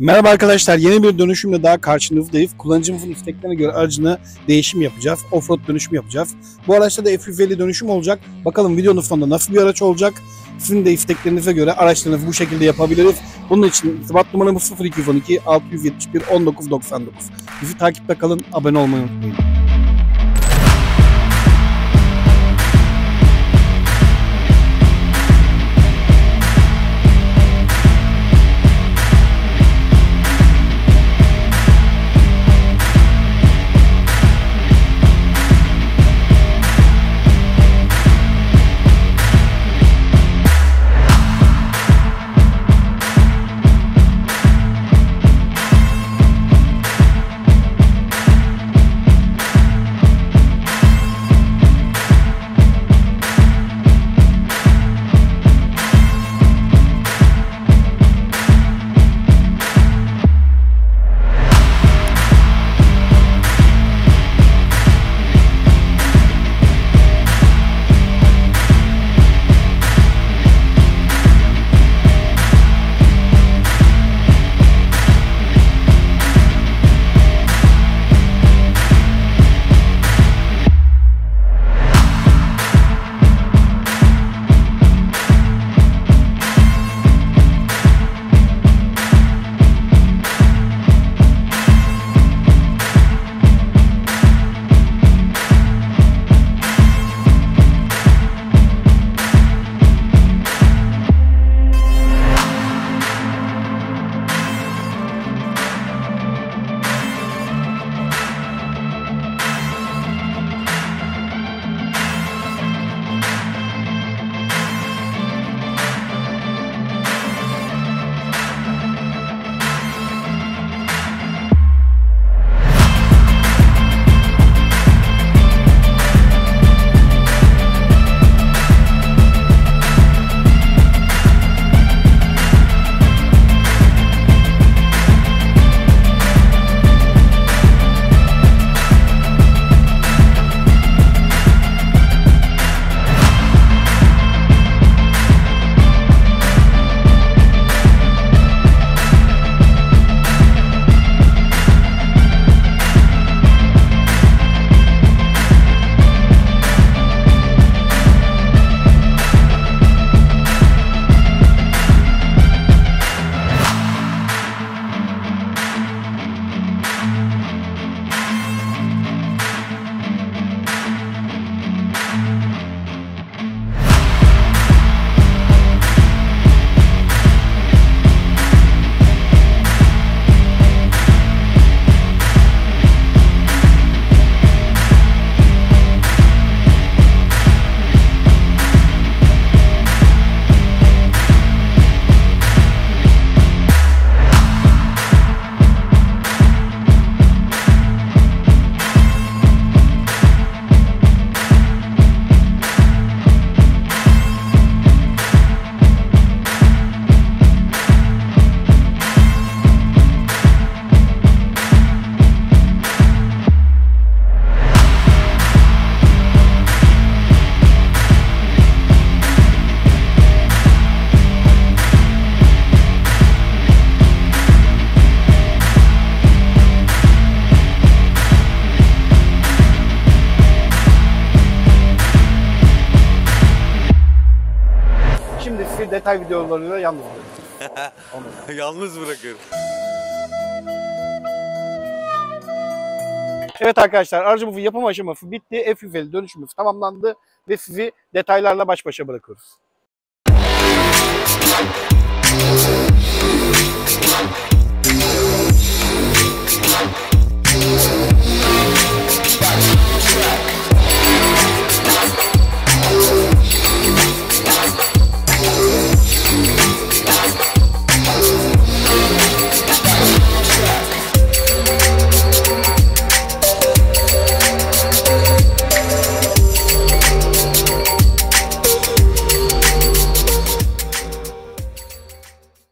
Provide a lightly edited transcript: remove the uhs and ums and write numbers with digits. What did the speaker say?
Merhaba arkadaşlar, yeni bir dönüşümle daha karşınızdayız. Kullanıcımızın isteklerine göre aracına değişim yapacağız. Offroad dönüşüm yapacağız. Bu araçta da F150 dönüşüm olacak. Bakalım videonun sonunda nasıl bir araç olacak? Sizin de isteklerinize göre araçlarınızı bu şekilde yapabiliriz. Bunun için irtibat numaramız 0212 671 1999. Bizi takipte kalın, abone olmayı unutmayın. Şimdi sizi detay videolarıyla yalnız bırakıyorum. Yalnız bırakıyorum. Evet arkadaşlar, aracımızın yapım aşaması bitti. F150 dönüşümümüz tamamlandı ve sizi detaylarla baş başa bırakıyoruz.